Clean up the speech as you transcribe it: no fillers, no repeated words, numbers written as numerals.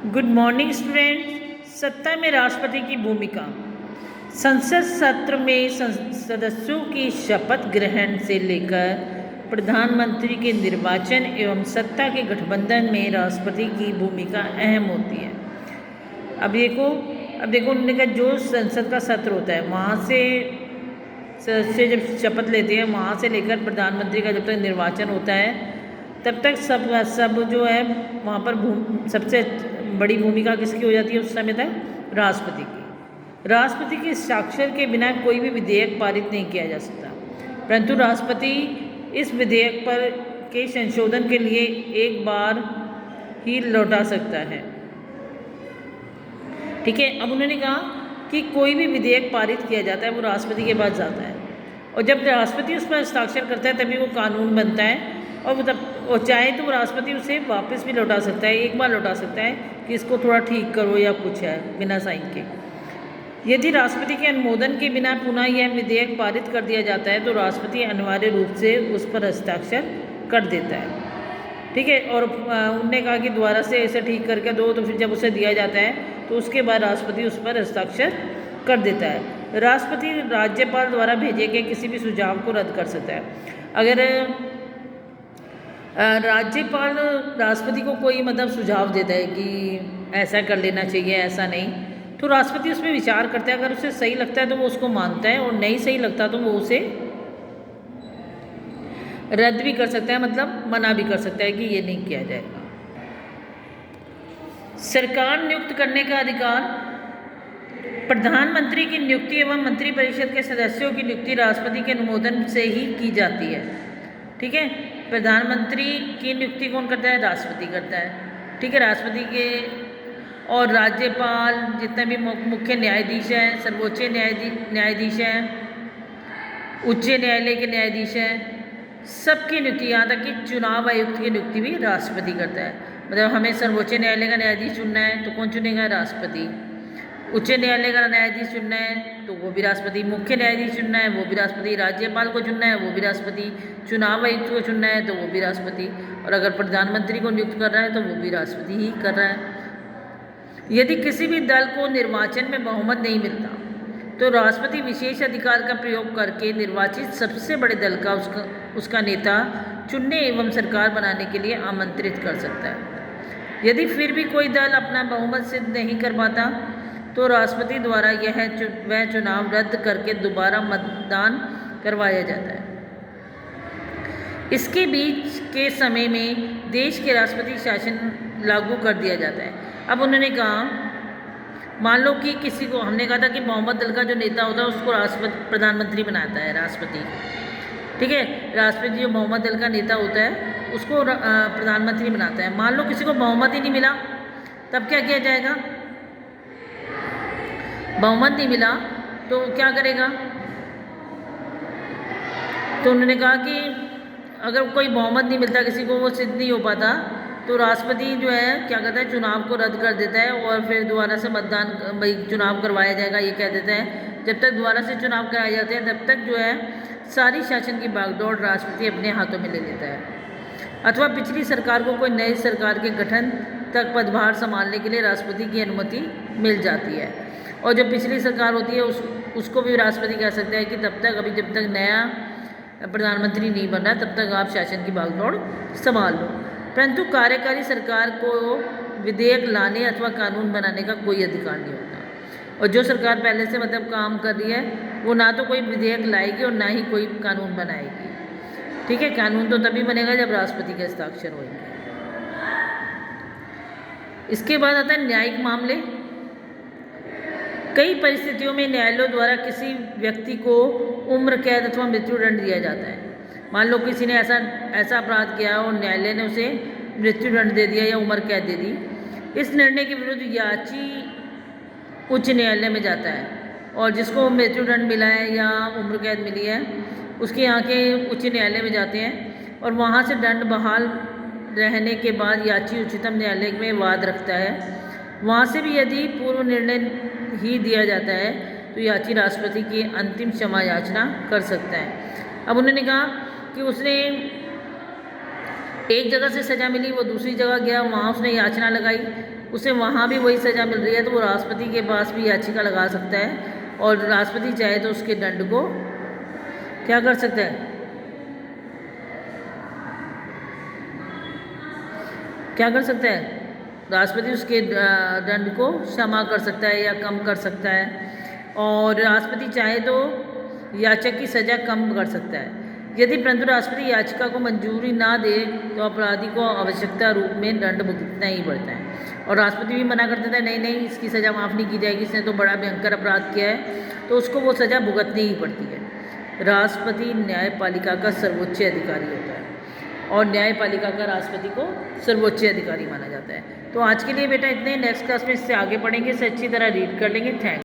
Good morning student. सत्ता में राष्ट्रपति की भूमिका। संसद सत्र में सदस्यों की शपथ ग्रहण से लेकर प्रधानमंत्री के निर्वाचन एवं सत्ता के गठबंधन में राष्ट्रपति की भूमिका अहम होती है। अब देखो उन्होंने कहा जो संसद का सत्र होता है वहाँ से सदस्य जब शपथ लेते हैं वहाँ से लेकर प्रधानमंत्री का जब तक निर्वाचन होता है तब तक सब जो है वहाँ पर सबसे बड़ी भूमिका किसकी हो जाती है उस समय तक? राष्ट्रपति की। राष्ट्रपति के हस्ताक्षर के बिना कोई भी विधेयक पारित नहीं किया जा सकता, परंतु राष्ट्रपति इस विधेयक पर के संशोधन के लिए एक बार ही लौटा सकता है। ठीक है। अब उन्होंने कहा कि कोई भी विधेयक पारित किया जाता है वो राष्ट्रपति के पास जाता है और जब राष्ट्रपति उस पर हस्ताक्षर करता है तभी वो कानून बनता है और चाहे तो राष्ट्रपति उसे वापस भी लौटा सकता है, एक बार लौटा सकता है कि इसको थोड़ा ठीक करो या कुछ है बिना साइन के। यदि राष्ट्रपति के अनुमोदन के बिना पुनः यह विधेयक पारित कर दिया जाता है तो राष्ट्रपति अनिवार्य रूप से उस पर हस्ताक्षर कर देता है। ठीक है। और उन्होंने कहा कि दोबारा से ऐसे ठीक करके दो तो फिर जब उसे दिया जाता है तो उसके बाद राष्ट्रपति उस पर हस्ताक्षर कर देता है। राष्ट्रपति राज्यपाल द्वारा भेजे गए किसी भी सुझाव को रद्द कर सकता है। अगर राज्यपाल राष्ट्रपति को कोई सुझाव देता है कि ऐसा कर लेना चाहिए, ऐसा नहीं, तो राष्ट्रपति उस पर विचार करता है। अगर उसे सही लगता है तो वो उसको मानता है और नहीं सही लगता तो वो उसे रद्द भी कर सकता है, मना भी कर सकता है कि ये नहीं किया जाएगा। सरकार नियुक्त करने का अधिकार। प्रधानमंत्री की नियुक्ति एवं मंत्रिपरिषद के सदस्यों की नियुक्ति राष्ट्रपति के अनुमोदन से ही की जाती है। ठीक है। प्रधानमंत्री की नियुक्ति कौन करता है? राष्ट्रपति करता है। ठीक है। राष्ट्रपति के और राज्यपाल, जितने भी मुख्य न्यायाधीश हैं, सर्वोच्च न्यायाधीश हैं, उच्च न्यायालय के न्यायाधीश हैं, सबकी नियुक्ति, यहाँ तक कि चुनाव आयुक्त की नियुक्ति भी राष्ट्रपति करता है। हमें सर्वोच्च न्यायालय का न्यायाधीश चुनना है तो कौन चुनेगा? राष्ट्रपति। उच्च न्यायालय का न्यायाधीश चुनना है तो वो भी राष्ट्रपति। मुख्य न्यायाधीश चुनना है वो भी राष्ट्रपति। राज्यपाल को चुनना है वो भी राष्ट्रपति। चुनाव आयुक्त को चुनना है तो वो भी राष्ट्रपति। और अगर प्रधानमंत्री को नियुक्त कर रहा है तो वो भी राष्ट्रपति ही कर रहा है। यदि किसी भी दल को निर्वाचन में बहुमत नहीं मिलता तो राष्ट्रपति विशेष अधिकार का प्रयोग करके निर्वाचित सबसे बड़े दल का उसका नेता चुनने एवं सरकार बनाने के लिए आमंत्रित कर सकता है। यदि फिर भी कोई दल अपना बहुमत सिद्ध नहीं कर पाता तो राष्ट्रपति द्वारा वह चुनाव रद्द करके दोबारा मतदान करवाया जाता है। इसके बीच के समय में देश के राष्ट्रपति शासन लागू कर दिया जाता है। अब उन्होंने कहा, मान लो कि किसी को, हमने कहा था कि बहुमत दल का जो नेता होता है उसको प्रधानमंत्री बनाता है राष्ट्रपति। ठीक है। राष्ट्रपति जो बहुमत दल का नेता होता है उसको प्रधानमंत्री बनाता है। मान लो किसी को बहुमत ही नहीं मिला तब क्या किया जाएगा? बहुमत नहीं मिला तो क्या करेगा? तो उन्होंने कहा कि अगर कोई बहुमत नहीं मिलता, किसी को वो सिद्ध नहीं हो पाता, तो राष्ट्रपति जो है क्या करता है? चुनाव को रद्द कर देता है और फिर दोबारा से चुनाव करवाया जाएगा, ये कह देता है। जब तक दोबारा से चुनाव कराए जाते हैं तब तक जो है सारी शासन की बागडोर राष्ट्रपति अपने हाथों में ले लेता है। अथवा पिछली सरकार को कोई नई सरकार के गठन तक पदभार संभालने के लिए राष्ट्रपति की अनुमति मिल जाती है। और जो पिछली सरकार होती है उसको भी राष्ट्रपति कह सकता है कि जब तक नया प्रधानमंत्री नहीं बन रहा तब तक आप शासन की बागडोर संभाल लो। परंतु कार्यकारी सरकार को विधेयक लाने अथवा कानून बनाने का कोई अधिकार नहीं होता। और जो सरकार पहले से काम कर रही है वो ना तो कोई विधेयक लाएगी और ना ही कोई कानून बनाएगी। ठीक है। कानून तो तभी बनेगा जब राष्ट्रपति के हस्ताक्षर होंगे। इसके बाद आता है न्यायिक मामले। कई परिस्थितियों में न्यायालयों द्वारा किसी व्यक्ति को उम्र कैद अथवा मृत्युदंड दिया जाता है। मान लो किसी ने ऐसा अपराध किया और न्यायालय ने उसे मृत्युदंड दे दिया या उम्र कैद दे दी। इस निर्णय के विरुद्ध याची उच्च न्यायालय में जाता है और जिसको मृत्युदंड मिला है या उम्र कैद मिली है उसके यहाँ के उच्च न्यायालय में जाते हैं और वहाँ से दंड बहाल रहने के बाद याची उच्चतम न्यायालय में वाद रखता है। वहाँ से भी यदि पूर्व निर्णय ही दिया जाता है तो याची राष्ट्रपति की अंतिम क्षमा याचना कर सकता है। अब उन्होंने कहा कि उसने एक जगह से सज़ा मिली, वो दूसरी जगह गया, वहाँ उसने याचना लगाई, उसे वहाँ भी वही सज़ा मिल रही है, तो वो राष्ट्रपति के पास भी याचिका लगा सकता है और राष्ट्रपति चाहे तो उसके दंड को क्या कर सकता है, क्या कर सकता है, राष्ट्रपति उसके दंड को क्षमा कर सकता है या कम कर सकता है। और राष्ट्रपति चाहे तो याचक की सज़ा कम कर सकता है। यदि परंतु राष्ट्रपति याचिका को मंजूरी ना दे तो अपराधी को आवश्यकता रूप में दंड भुगतना ही पड़ता है। और राष्ट्रपति भी मना कर देता है, नहीं नहीं इसकी सज़ा माफ़ नहीं की जाएगी, इसने तो बड़ा भयंकर अपराध किया है, तो उसको वो सज़ा भुगतनी ही पड़ती है। राष्ट्रपति न्यायपालिका का सर्वोच्च अधिकारी होता है और न्यायपालिका का राष्ट्रपति को सर्वोच्च अधिकारी माना जाता है। तो आज के लिए बेटा इतने, नेक्स्ट क्लास में इससे आगे पढ़ेंगे, इसे अच्छी तरह रीड कर लेंगे। थैंक